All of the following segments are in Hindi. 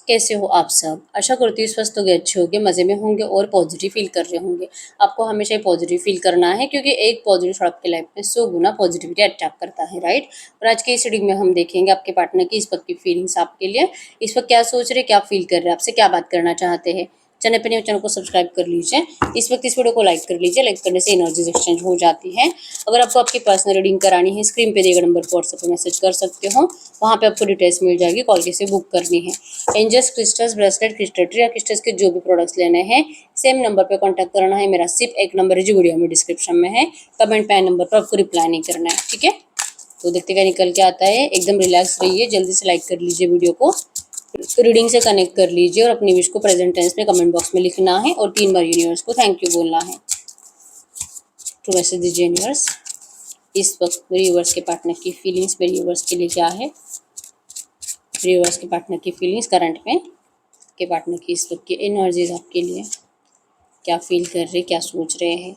कैसे हो आप सब? आशा करती हूँ स्वस्थ होंगे, अच्छे होंगे, मज़े में होंगे और पॉजिटिव फील कर रहे होंगे। आपको हमेशा ही पॉजिटिव फील करना है क्योंकि एक पॉजिटिव थॉट आपकी लाइफ में 100 गुना पॉजिटिविटी अट्रैक्ट करता है, राइट? और आज के इस रीडिंग में हम देखेंगे आपके पार्टनर की इस वक्त की फीलिंग्स आपके लिए, इस वक्त क्या सोच रहे, क्या फील कर रहे हैं, आपसे क्या बात करना चाहते हैं। चैनल को सब्सक्राइब कर लीजिए। इस वक्त इस वीडियो को लाइक कर लीजिए। लाइक करने से एनर्जीज एक्सचेंज हो जाती है। अगर आपको आपकी पर्सनल रीडिंग करानी है, स्क्रीन पे दिए गए नंबर पर व्हाट्सएप पर मैसेज कर सकते हो। वहाँ पे आपको डिटेल्स मिल जाएगी, कॉल कैसे बुक करनी है। Angels crystals, bracelet, crystal tree या क्रिस्टल्स के जो भी प्रोडक्ट्स लेने हैं, सेम नंबर पे कांटेक्ट करना है। मेरा सिर्फ एक नंबर है जो वीडियो में डिस्क्रिप्शन में है। कमेंट पे नंबर पर आपको रिप्लाई नहीं करना है, ठीक है? तो देखते क्या निकल के आता है। एकदम रिलैक्स रहिए, जल्दी से लाइक कर लीजिए वीडियो को, रीडिंग से कनेक्ट कर लीजिए और अपनी विश को प्रेजेंट टेंस में कमेंट बॉक्स में लिखना है और 3 बार यूनिवर्स को थैंक यू बोलना है। तो मैसेज दीजिए यूनिवर्स, इस वक्त मेरे यूनिवर्स के पार्टनर की फीलिंग्स मेरे यूनिवर्स के लिए क्या है। मेरे यूनिवर्स के पार्टनर की फीलिंग्स करंट में, के पार्टनर की इस वक्त की एनर्जीज आपके लिए क्या फील कर रहे, क्या सोच रहे हैं।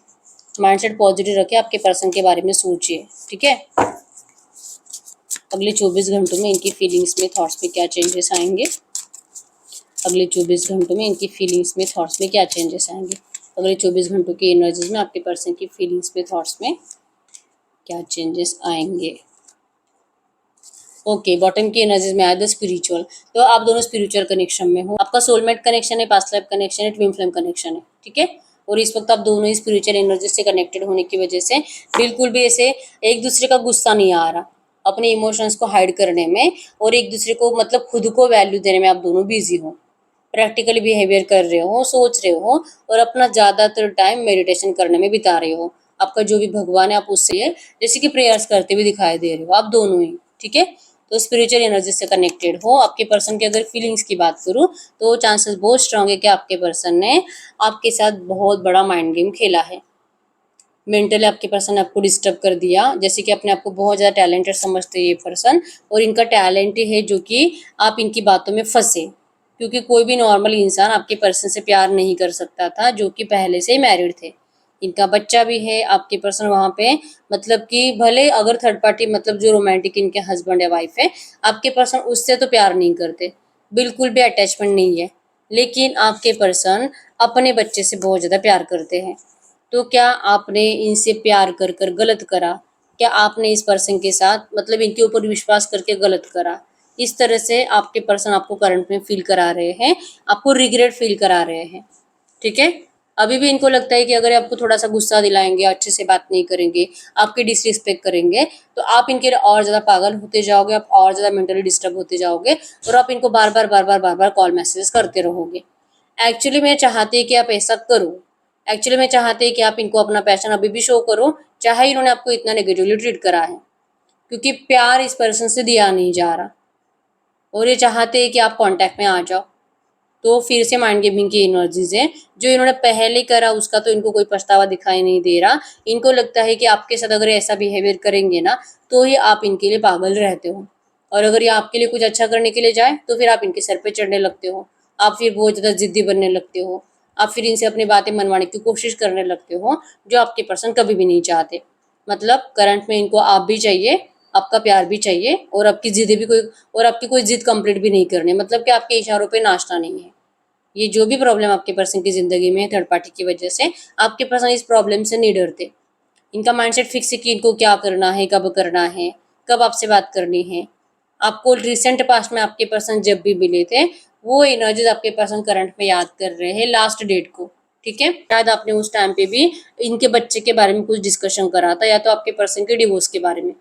माइंडसेट पॉजिटिव रखे, आपके पर्सन के बारे में सोचिए, ठीक है? अगले 24 घंटों में इनकी फीलिंग्स में, थॉट्स में क्या चेंजेस आएंगे। अगले 24 घंटों में इनकी फीलिंग्स में, थॉट्स में क्या चेंजेस आएंगे। अगले 24 घंटों की एनर्जीज में आपके पर्सन की फीलिंग्स में, थॉट्स में क्या चेंजेस आएंगे। ओके, बॉटम की एनर्जीज में आया द स्पिरिचुअल। तो आप दोनों स्पिरिचुअल कनेक्शन में हो। आपका सोलमेट कनेक्शन है, पास्ट लाइफ कनेक्शन है, ट्विन फ्लेम कनेक्शन है, ठीक है? और इस वक्त आप दोनों ही स्पिरिचुअल एनर्जी से कनेक्टेड होने की वजह से बिल्कुल भी ऐसे एक दूसरे का गुस्सा नहीं आ रहा, अपने इमोशंस को हाइड करने में और एक दूसरे को मतलब खुद को वैल्यू देने में आप दोनों बिजी हो। प्रैक्टिकली बिहेवियर कर रहे हो, सोच रहे हो और अपना ज़्यादातर टाइम मेडिटेशन करने में बिता रहे हो। आपका जो भी भगवान है आप उससे जैसे कि प्रेयर्स करते हुए दिखाई दे रहे हो, आप दोनों ही, ठीक है? तो स्पिरिचुअल एनर्जी से कनेक्टेड हो। आपके पर्सन की अगर फीलिंग्स की बात करूँ तो चांसेस बहुत स्ट्रांग है कि आपके पर्सन ने आपके साथ बहुत बड़ा माइंड गेम खेला है। मेंटली आपके पर्सन ने आपको डिस्टर्ब कर दिया, जैसे कि अपने आप को बहुत ज़्यादा टैलेंटेड समझते हैं ये पर्सन, और इनका टैलेंट ही है जो कि आप इनकी बातों में फंसे, क्योंकि कोई भी नॉर्मल इंसान आपके पर्सन से प्यार नहीं कर सकता था जो कि पहले से ही मैरिड थे। इनका बच्चा भी है। आपके पर्सन वहाँ पे मतलब कि भले अगर थर्ड पार्टी मतलब जो रोमांटिक इनके हस्बैंड या वाइफ है, आपके पर्सन उससे तो प्यार नहीं करते, बिल्कुल भी अटैचमेंट नहीं है, लेकिन आपके पर्सन अपने बच्चे से बहुत ज़्यादा प्यार करते हैं। तो क्या आपने इनसे प्यार कर कर गलत करा? क्या आपने इस पर्सन के साथ मतलब इनके ऊपर विश्वास करके गलत करा? इस तरह से आपके पर्सन आपको करंट में फील करा रहे हैं, आपको रिग्रेट फील करा रहे हैं, ठीक है? अभी भी इनको लगता है कि अगर आपको थोड़ा सा गुस्सा दिलाएंगे, अच्छे से बात नहीं करेंगे, आपकी डिसरिस्पेक्ट करेंगे, तो आप इनके और ज़्यादा पागल होते जाओगे, आप और ज़्यादा मेंटली डिस्टर्ब होते जाओगे और आप इनको बार बार कॉल मैसेज करते रहोगे। एक्चुअली मैं चाहती है कि आप ऐसा करो। एक्चुअली मैं चाहते हैं कि आप इनको अपना पैशन अभी भी शो करो, चाहे इन्होंने आपको इतना नेगेटिवली ट्रीट करा है, क्योंकि प्यार इस पर्सन से दिया नहीं जा रहा और ये चाहते हैं कि आप कांटेक्ट में आ जाओ। तो फिर से माइंड गेमिंग की एनर्जीज है। जो इन्होंने पहले करा उसका तो इनको कोई पछतावा दिखाई नहीं दे रहा। इनको लगता है कि आपके साथ अगर ऐसा बिहेवियर करेंगे ना तो ही आप इनके लिए पागल रहते हो, और अगर ये आपके लिए कुछ अच्छा करने के लिए जाए तो फिर आप इनके सर पे चढ़ने लगते हो, आप फिर बहुत ज़्यादा जिद्दी बनने लगते हो, आप फिर इनसे अपनी बातें मनवाने की कोशिश करने लगते हो, जो आपके पर्सन कभी भी नहीं चाहते। मतलब करंट में इनको आप भी चाहिए, आपका प्यार भी चाहिए और आपकी जिद भी कोई, और आपकी कोई जिद कंप्लीट भी नहीं करनी, मतलब कि आपके इशारों पे नाचना नहीं है। ये जो भी प्रॉब्लम आपके पर्सन की जिंदगी में है थर्ड पार्टी की वजह से, आपके पर्सन इस प्रॉब्लम से नहीं डरते। इनका माइंडसेट फिक्स है कि इनको क्या करना है, कब करना है, कब आपसे बात करनी है। आपको रिसेंट पास्ट में आपके पर्सन जब भी मिले थे वो एनर्जीज आपके पर्सन करंट में याद कर रहे हैं लास्ट डेट को, ठीक है? शायद आपने उस टाइम पे भी इनके बच्चे के बारे में कुछ डिस्कशन करा था या तो आपके पर्सन के डिवोर्स के बारे में।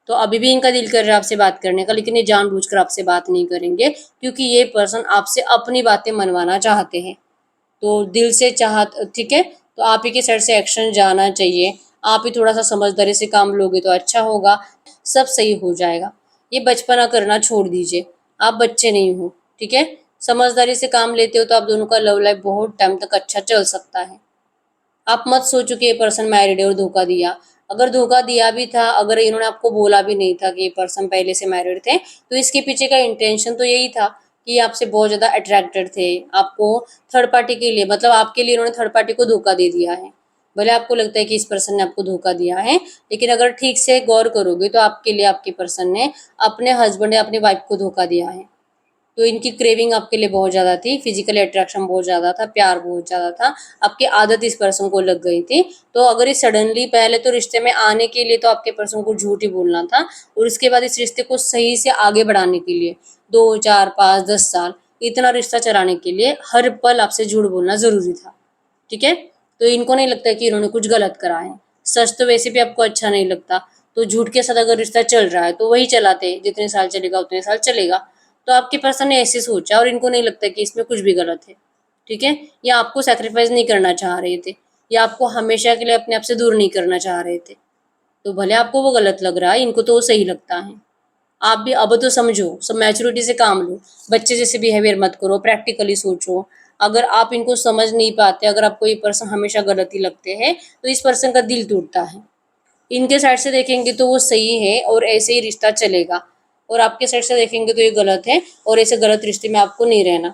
तो अभी भी इनका दिल कर रहा है आपसे बात करने का, लेकिन ये जानबूझकर आपसे बात नहीं करेंगे क्योंकि ये पर्सन आपसे अपनी बातें मनवाना चाहते हैं। तो दिल से चाहत, ठीक है? तो आप ही के साइड से एक्शन जाना चाहिए। आप ही थोड़ा सा समझदारी से काम लोगे तो अच्छा होगा, सब सही हो जाएगा। ये बचपना करना छोड़ दीजिए, आप बच्चे नहीं हो, ठीक है? समझदारी से काम लेते हो तो आप दोनों का लव लाइफ बहुत टाइम तक अच्छा चल सकता है। आप मत सोचो कि ये पर्सन मैरिड है और धोखा दिया। अगर धोखा दिया भी था, अगर इन्होंने आपको बोला भी नहीं था कि ये पर्सन पहले से मैरिड थे, तो इसके पीछे का इंटेंशन तो यही था कि आपसे बहुत ज़्यादा अट्रैक्टेड थे। आपको थर्ड पार्टी के लिए मतलब आपके लिए इन्होंने थर्ड पार्टी को धोखा दे दिया है। भले आपको लगता है कि इस पर्सन ने आपको धोखा दिया है, लेकिन अगर ठीक से गौर करोगे तो आपके लिए आपके पर्सन ने अपने हस्बैंड या अपनी वाइफ को धोखा दिया है। तो इनकी क्रेविंग आपके लिए बहुत ज़्यादा थी, फिजिकल अट्रैक्शन बहुत ज़्यादा था, प्यार बहुत ज़्यादा था, आपकी आदत इस पर्सन को लग गई थी। तो अगर ये सडनली पहले तो रिश्ते में आने के लिए तो आपके पर्सन को झूठ ही बोलना था, और उसके बाद इस रिश्ते को सही से आगे बढ़ाने के लिए 2, 4, 5, 10 साल इतना रिश्ता चलाने के लिए हर पल आपसे झूठ बोलना ज़रूरी था, ठीक है? तो इनको नहीं लगता कि इन्होंने कुछ गलत करा है। सच तो वैसे भी आपको अच्छा नहीं लगता, तो झूठ के साथ अगर रिश्ता चल रहा है तो वही चलाते, जितने साल चलेगा उतने साल चलेगा। तो आपके पर्सन ने ऐसे सोचा और इनको नहीं लगता कि इसमें कुछ भी गलत है, ठीक है? या आपको सैक्रिफाइस नहीं करना चाह रहे थे, या आपको हमेशा के लिए अपने आप से दूर नहीं करना चाह रहे थे। तो भले आपको वो गलत लग रहा है, इनको तो वो सही लगता है। आप भी अब तो समझो, सब मैच्योरिटी से काम लो, बच्चे जैसे बिहेवियर मत करो, प्रैक्टिकली सोचो। अगर आप इनको समझ नहीं पाते, अगर आपको ये पर्सन हमेशा गलत ही लगते हैं, तो इस पर्सन का दिल टूटता है। इनके साइड से देखेंगे तो वो सही है और ऐसे ही रिश्ता चलेगा, और आपके साइड से देखेंगे तो ये गलत है और ऐसे गलत रिश्ते में आपको नहीं रहना।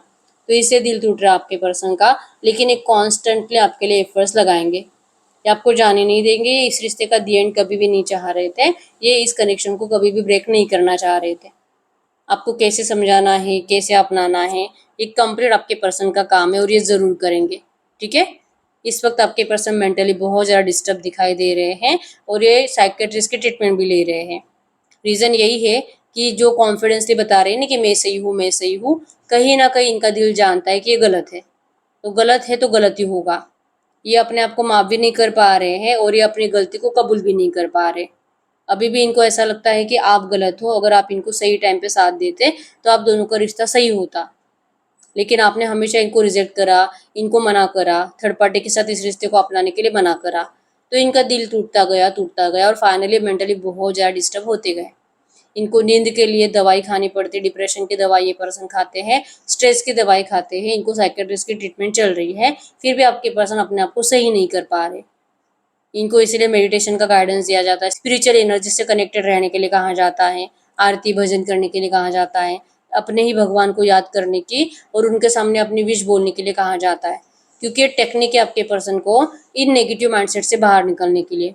तो इससे दिल टूट रहा है आपके पर्सन का, लेकिन एक कॉन्स्टेंटली आपके लिए एफर्ट्स लगाएंगे, ये आपको जाने नहीं देंगे। ये इस रिश्ते का दी एंड कभी भी नहीं चाह रहे थे, ये इस कनेक्शन को कभी भी ब्रेक नहीं करना चाह रहे थे। आपको कैसे समझाना है, कैसे अपनाना है, ये कंप्लीट आपके पर्सन का काम है और ये ज़रूर करेंगे, ठीक है? इस वक्त आपके पर्सन मेंटली बहुत ज़्यादा डिस्टर्ब दिखाई दे रहे हैं और ये साइकेट्रिस्ट की ट्रीटमेंट भी ले रहे हैं। रीज़न यही है कि जो कॉन्फिडेंसली बता रहे हैं ना कि मैं सही हूँ, मैं सही हूँ, कहीं ना कहीं इनका दिल जानता है कि ये गलत है, तो गलत है तो गलत ही होगा। ये अपने आप को माफ़ भी नहीं कर पा रहे हैं और ये अपनी गलती को कबूल भी नहीं कर पा रहे। अभी भी इनको ऐसा लगता है कि आप गलत हो, अगर आप इनको सही टाइम पे साथ देते तो आप दोनों का रिश्ता सही होता, लेकिन आपने हमेशा इनको रिजेक्ट करा, इनको मना करा, थर्ड पार्टी के साथ इस रिश्ते को अपनाने के लिए मना करा। तो इनका दिल टूटता गया और फाइनली मेंटली बहुत ज़्यादा डिस्टर्ब होते गए। इनको नींद के लिए दवाई खानी पड़ती, डिप्रेशन की दवाई ये पर्सन खाते हैं, स्ट्रेस की दवाई खाते हैं, इनको साइकेट्रिस्ट की ट्रीटमेंट चल रही है, फिर भी आपके पर्सन अपने आप को सही नहीं कर पा रहे। इनको इसीलिए मेडिटेशन का गाइडेंस दिया जाता है, स्पिरिचुअल एनर्जी से कनेक्टेड रहने के लिए कहा जाता है, आरती भजन करने के लिए कहा जाता है, अपने ही भगवान को याद करने की और उनके सामने अपनी विश बोलने के लिए कहा जाता है, क्योंकि ये टेक्निक है आपके पर्सन को इन नेगेटिव माइंडसेट से बाहर निकलने के लिए।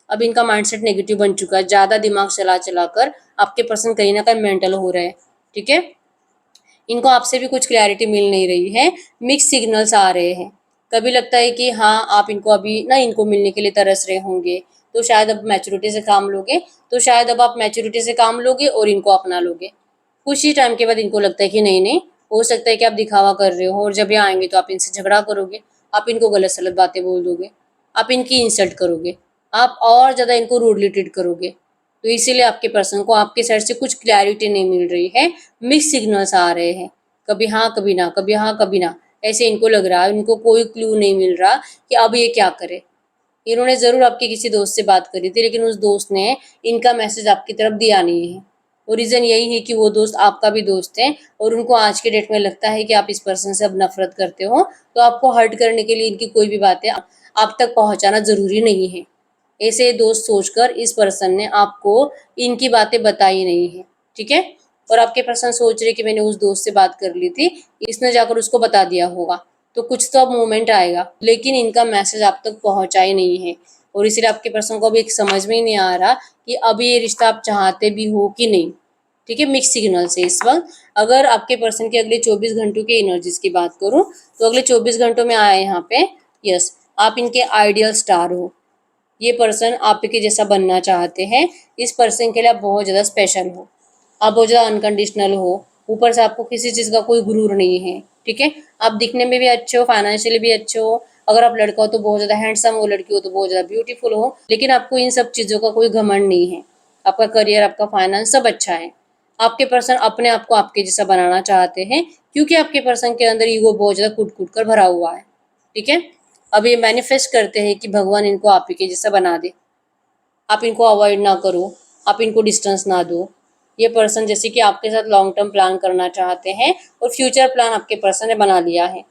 अब इनका माइंडसेट नेगेटिव बन चुका है, ज़्यादा दिमाग चला चला कर आपके पर्सन कहीं ना कहीं मेंटल हो रहे हैं, ठीक है? इनको आपसे भी कुछ क्लैरिटी मिल नहीं रही है, मिक्स सिग्नल्स आ रहे हैं। कभी लगता है कि हाँ, आप इनको अभी ना इनको मिलने के लिए तरस रहे होंगे, तो शायद अब मैच्योरिटी से काम लोगे, तो शायद अब आप मैच्योरिटी से काम लोगे और इनको अपना लोगे। कुछ ही टाइम के बाद इनको लगता है कि नहीं नहीं, हो सकता है कि आप दिखावा कर रहे हो और जब ये आएंगे तो आप इनसे झगड़ा करोगे, आप इनको गलत सलत बातें बोल दोगे, आप इनकी इंसल्ट करोगे, आप और ज़्यादा इनको रूडली ट्रीट करोगे। तो इसीलिए आपके पर्सन को आपके साइड से कुछ क्लैरिटी नहीं मिल रही है, मिक्स सिग्नल्स आ रहे हैं, कभी हाँ कभी ना, कभी हाँ कभी ना, ऐसे इनको लग रहा है। इनको कोई क्लू नहीं मिल रहा कि अब ये क्या करे। इन्होंने ज़रूर आपके किसी दोस्त से बात करी थी, लेकिन उस दोस्त ने इनका मैसेज आपकी तरफ दिया नहीं है, और रीज़न यही है कि वो दोस्त आपका भी दोस्त है और उनको आज के डेट में लगता है कि आप इस पर्सन से अब नफरत करते हो, तो आपको हर्ट करने के लिए इनकी कोई भी बातें आप तक पहुंचाना ज़रूरी नहीं है। ऐसे दोस्त सोचकर इस पर्सन ने आपको इनकी बातें बताई नहीं है, ठीक है? और आपके पर्सन सोच रहे कि मैंने उस दोस्त से बात कर ली थी, इसने जाकर उसको बता दिया होगा, तो कुछ तो अब मोमेंट आएगा, लेकिन इनका मैसेज आप तक पहुंचा ही नहीं है। और इसलिए आपके पर्सन को अभी समझ में ही नहीं आ रहा कि अब ये रिश्ता आप चाहते भी हो कि नहीं, ठीक है? मिक्स सिग्नल से इस वक्त अगर आपके पर्सन के अगले 24 घंटों के एनर्जीज की बात करूं, तो अगले 24 घंटों में आए यहाँ पे, यस, आप इनके आइडियल स्टार हो। ये पर्सन आपके जैसा बनना चाहते हैं, इस पर्सन के लिए आप बहुत ज़्यादा स्पेशल हो, आप बहुत ज़्यादा अनकंडीशनल हो, ऊपर से आपको किसी चीज़ का कोई गुरूर नहीं है, ठीक है? आप दिखने में भी अच्छे हो, फाइनेंशियली भी अच्छे हो, अगर आप लड़का हो तो बहुत ज़्यादा हैंडसम हो, लड़की हो तो बहुत ज़्यादा ब्यूटीफुल हो, लेकिन आपको इन सब चीज़ों का कोई घमंड नहीं है। आपका करियर, आपका फाइनेंस सब अच्छा है। आपके पर्सन अपने आप को आपके जैसा बनाना चाहते हैं, क्योंकि आपके पर्सन के अंदर ईगो बहुत ज़्यादा कूट कूट कर भरा हुआ है, ठीक है? अब ये मैनिफेस्ट करते हैं कि भगवान इनको आप ही के जैसा बना दे, आप इनको अवॉइड ना करो, आप इनको डिस्टेंस ना दो। ये पर्सन जैसे कि आपके साथ लॉन्ग टर्म प्लान करना चाहते हैं और फ्यूचर प्लान आपके पर्सन ने बना लिया है,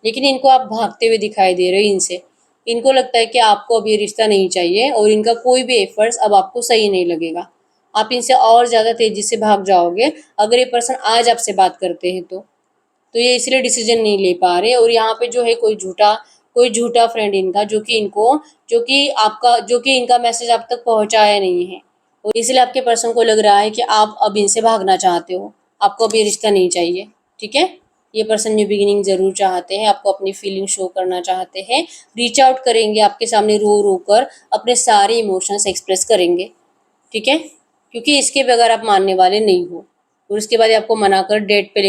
लेकिन इनको आप भागते हुए दिखाई दे रहे हो इनसे। इनको लगता है कि आपको अब ये रिश्ता नहीं चाहिए और इनका कोई भी एफर्ट्स अब आपको सही नहीं लगेगा। आप इनसे और ज़्यादा तेज़ी से भाग जाओगे अगर ये पर्सन आज आपसे बात करते हैं तो ये इसलिए डिसीजन नहीं ले पा रहे, और यहाँ पे जो है कोई झूठा फ्रेंड इनका, जो कि इनका मैसेज आप तक पहुंचाया नहीं है, और इसलिए आपके पर्सन को लग रहा है कि आप अब इनसे भागना चाहते हो, आपको अब ये रिश्ता नहीं चाहिए। ठीक है। ये पर्सन न्यू बिगिनिंग जरूर चाहते हैं, आपको अपनी फीलिंग शो करना चाहते हैं, रीच आउट करेंगे आपके सामने रो रो कर, अपने सारे इमोशंस एक्सप्रेस करेंगे, ठीक है। क्योंकि इसके बगैर आप मानने वाले नहीं हो। और उसके बाद आपको मनाकर डेट पर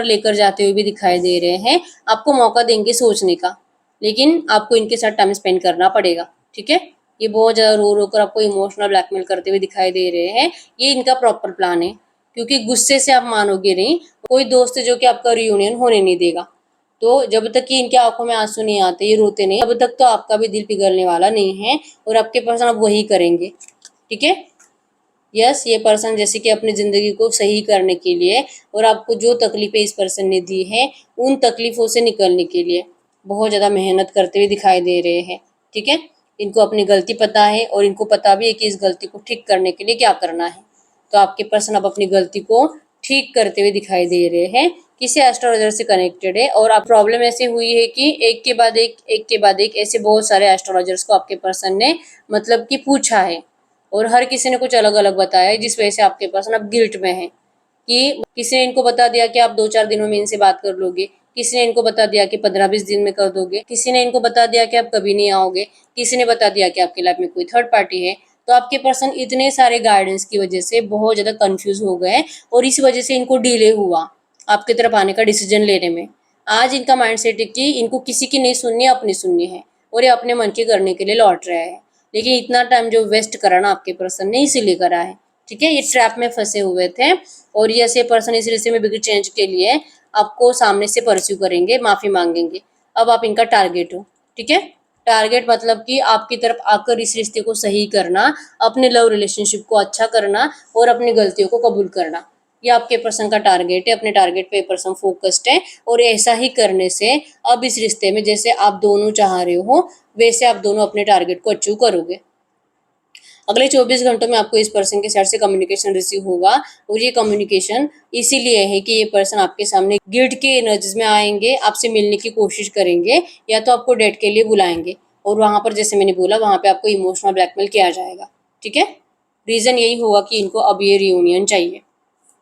लेकर जाते हुए भी दिखाई दे रहे हैं। आपको मौका देंगे सोचने का, लेकिन आपको इनके साथ टाइम स्पेंड करना पड़ेगा, ठीक है। ये बहुत ज़्यादा रो रो कर आपको इमोशनल ब्लैकमेल करते हुए दिखाई दे रहे हैं। ये इनका प्रॉपर प्लान है, क्योंकि गुस्से से आप मानोगे नहीं। कोई दोस्त है जो कि आपका रियूनियन होने नहीं देगा। तो जब तक कि इनकी आंखों में आंसू नहीं आते, ये रोते नहीं, तब तक तो आपका भी दिल पिघलने वाला नहीं है। और आपके पर्सन अब वही करेंगे, ठीक है। यस, ये पर्सन जैसे कि अपनी ज़िंदगी को सही करने के लिए और आपको जो तकलीफ़ें इस पर्सन ने दी हैं, उन तकलीफ़ों से निकलने के लिए बहुत ज़्यादा मेहनत करते हुए दिखाई दे रहे हैं, ठीक है। इनको अपनी गलती पता है और इनको पता भी है कि इस गलती को ठीक करने के लिए क्या करना है। तो आपके पर्सन अब अपनी गलती को ठीक करते हुए दिखाई दे रहे हैं। किसी एस्ट्रोलॉजर से कनेक्टेड है और आप प्रॉब्लम ऐसी हुई है कि एक के बाद एक ऐसे बहुत सारे एस्ट्रोलॉजर्स को आपके पर्सन ने मतलब कि पूछा है, और हर किसी ने कुछ अलग अलग बताया है, जिस वजह से आपके पर्सन अब गिल्ट में है। कि किसी ने इनको बता दिया कि आप 2-4 दिनों में इनसे बात कर लोगे, किसी ने इनको बता दिया कि 15-20 दिन में कर दोगे, किसी ने इनको बता दिया कि आप कभी नहीं आओगे, किसी ने बता दिया कि आपकी लाइफ में कोई थर्ड पार्टी है। तो आपके पर्सन इतने सारे गाइडेंस की वजह से बहुत ज़्यादा कंफ्यूज हो गए, और इस वजह से इनको डिले हुआ आपकी तरफ आने का डिसीजन लेने में। आज इनका माइंडसेट है कि इनको किसी की नहीं सुननी, अपनी सुननी है, और ये अपने मन के करने के लिए लौट रहा है। लेकिन इतना टाइम जो वेस्ट करा ना आपके पर्सन ने, इसीलिए करा है, ठीक है। ये ट्रैप में फंसे हुए थे, और ये ऐसे पर्सन इस रिश्ते में बिग चेंज के लिए आपको सामने से परस्यू करेंगे, माफी मांगेंगे। अब आप इनका टारगेट हो, ठीक है। टारगेट मतलब कि आपकी तरफ आकर इस रिश्ते को सही करना, अपने लव रिलेशनशिप को अच्छा करना और अपनी गलतियों को कबूल करना, ये आपके पर्सन का टारगेट है। अपने टारगेट पे पर्सन फोकस्ड है, और ऐसा ही करने से अब इस रिश्ते में जैसे आप दोनों चाह रहे हो, वैसे आप दोनों अपने टारगेट को अचीव करोगे। अगले 24 घंटों में आपको इस पर्सन के साइड से कम्युनिकेशन रिसीव होगा, और ये कम्युनिकेशन इसीलिए है कि ये पर्सन आपके सामने गिल्ट के एनर्जीज में आएंगे, आपसे मिलने की कोशिश करेंगे, या तो आपको डेट के लिए बुलाएंगे, और वहां पर जैसे मैंने बोला वहां पे आपको इमोशनल ब्लैकमेल किया जाएगा, ठीक है। रीजन यही होगा कि इनको अब ये रियूनियन चाहिए,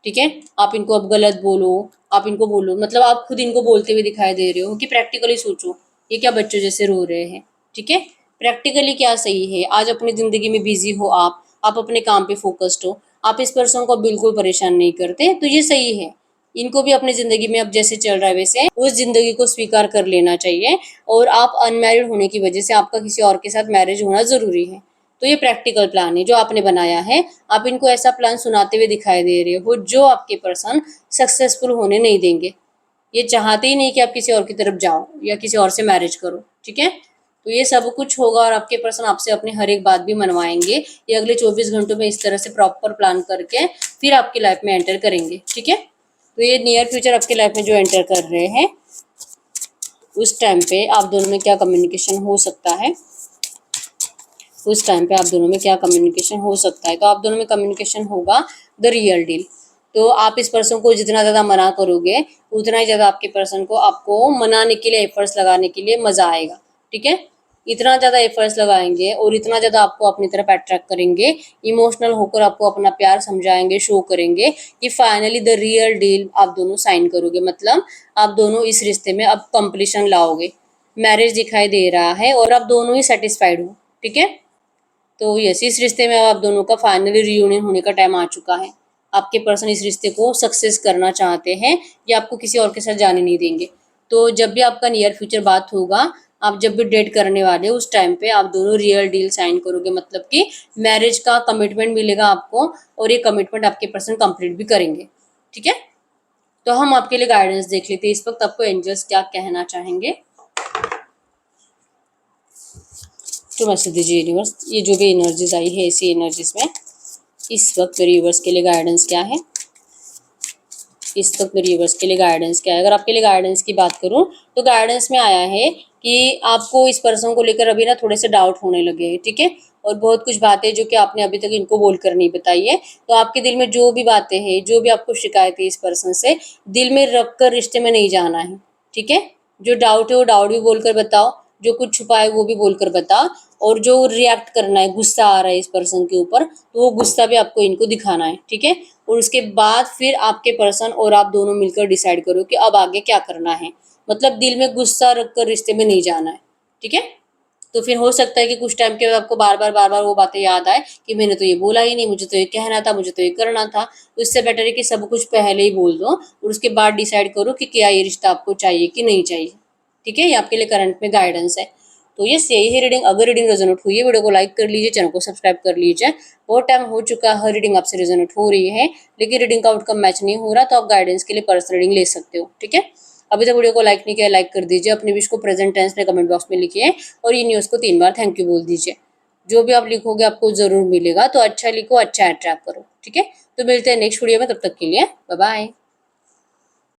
ठीक है। आप इनको अब गलत बोलो, आप इनको बोलो, मतलब आप खुद इनको बोलते हुए दिखाई दे रहे हो कि प्रैक्टिकली सोचो, ये क्या बच्चों जैसे रो रहे हैं, ठीक है। प्रैक्टिकली क्या सही है, आज अपनी ज़िंदगी में बिजी हो आप अपने काम पे फोकस्ड हो, आप इस पर्सन को बिल्कुल परेशान नहीं करते, तो ये सही है। इनको भी अपनी ज़िंदगी में अब जैसे चल रहा है वैसे उस ज़िंदगी को स्वीकार कर लेना चाहिए, और आप अनमैरिड होने की वजह से आपका किसी और के साथ मैरिज होना ज़रूरी है। तो ये प्रैक्टिकल प्लान है जो आपने बनाया है। आप इनको ऐसा प्लान सुनाते हुए दिखाई दे रहे हो जो आपके पर्सन सक्सेसफुल होने नहीं देंगे। ये चाहते ही नहीं कि आप किसी और की तरफ जाओ या किसी और से मैरिज करो, ठीक है। तो ये सब कुछ होगा, और आपके पर्सन आपसे अपनी हर एक बात भी मनवाएंगे। ये अगले 24 घंटों में इस तरह से प्रॉपर प्लान करके फिर आपकी लाइफ में एंटर करेंगे, ठीक है। तो ये नियर फ्यूचर आपकी लाइफ में जो एंटर कर रहे हैं, उस टाइम पे आप दोनों में क्या कम्युनिकेशन हो सकता है, उस टाइम पे आप दोनों में क्या कम्युनिकेशन हो सकता है। तो आप दोनों में कम्युनिकेशन होगा द रियल डील। तो आप इस पर्सन को जितना ज़्यादा मना करोगे, उतना ही ज़्यादा आपके पर्सन को आपको मनाने के लिए, एफर्ट्स लगाने के लिए मज़ा आएगा, ठीक है। इतना ज़्यादा एफर्ट्स लगाएंगे और इतना ज़्यादा आपको अपनी तरफ अट्रैक्ट करेंगे, इमोशनल होकर आपको अपना प्यार समझाएंगे, शो करेंगे कि फाइनली द रियल डील आप दोनों साइन करोगे। मतलब आप दोनों इस रिश्ते में अब कंप्लीशन लाओगे, मैरिज दिखाई दे रहा है, और आप दोनों ही सेटिस्फाइड हो, ठीक है। तो यस, इस रिश्ते में अब आप दोनों का फाइनली रियूनियन होने का टाइम आ चुका है। आपके पर्सन इस रिश्ते को सक्सेस करना चाहते हैं, या आपको किसी और के साथ जाने नहीं देंगे। तो जब भी आपका नियर फ्यूचर बात होगा, आप जब भी डेट करने वाले उस टाइम पे आप दोनों रियल डील साइन करोगे, मतलब कि मैरिज का कमिटमेंट मिलेगा आपको, और ये कमिटमेंट आपके पर्सन कंप्लीट भी करेंगे, ठीक है। तो हम आपके लिए गाइडेंस देख लेते हैं इस वक्त आपको एंजल्स क्या कहना चाहेंगे। तो मैसेज दीजिए यूनिवर्स, ये जो भी एनर्जीज आई है इसी एनर्जीज में इस वक्त मेरे यूनिवर्स के लिए गाइडेंस क्या है, इस वक्त मेरे यूनिवर्स के लिए गाइडेंस क्या है। अगर आपके लिए गाइडेंस की बात करूं तो गाइडेंस में आया है कि आपको इस पर्सन को लेकर अभी ना थोड़े से डाउट होने लगे हैं, ठीक है। और बहुत कुछ बातें जो कि आपने अभी तक इनको बोलकर नहीं बताई है, तो आपके दिल में जो भी बातें हैं, जो भी आपको शिकायत है इस पर्सन से, दिल में रख कर रिश्ते में नहीं जाना है, ठीक है। जो डाउट है वो डाउट भी बोलकर बताओ, जो कुछ छुपा है वो भी बोलकर बताओ, और जो रिएक्ट करना है, गुस्सा आ रहा है इस पर्सन के ऊपर, तो वो गुस्सा भी आपको इनको दिखाना है, ठीक है। और उसके बाद फिर आपके पर्सन और आप दोनों मिलकर डिसाइड करो कि अब आगे क्या करना है। मतलब दिल में गुस्सा रखकर रिश्ते में नहीं जाना है, ठीक है। तो फिर हो सकता है कि कुछ टाइम के बाद आपको बार बार वो बातें याद आए कि मैंने तो ये बोला ही नहीं, मुझे तो ये कहना था, मुझे तो ये करना था। तो इससे बेटर है कि सब कुछ पहले ही बोल दो और उसके बाद डिसाइड करो कि क्या ये रिश्ता आपको चाहिए कि नहीं चाहिए, ठीक है। ये आपके लिए करंट में गाइडेंस है। तो यस, यही है रीडिंग। अगर रीडिंग रेजोनेट हुई है, वीडियो को लाइक कर लीजिए, चैनल को सब्सक्राइब कर लीजिए। बहुत टाइम हो चुका है, हर रीडिंग आपसे रेजोनेट हो रही है लेकिन रीडिंग का आउटकम मैच नहीं हो रहा, तो आप गाइडेंस के लिए पर्सनल रीडिंग ले सकते हो, ठीक है। अभी तक वीडियो को लाइक नहीं किया, लाइक कर दीजिए, अपने विश को प्रेजेंट टेंस में कमेंट बॉक्स में लिखिए और ये न्यूज़ को 3 बार थैंक यू बोल दीजिए। जो भी आप लिखोगे आपको जरूर मिलेगा, तो अच्छा लिखो, अच्छा अट्रैक्ट करो, ठीक है। तो मिलते हैं नेक्स्ट वीडियो में, तब तक के लिए बाय बाय।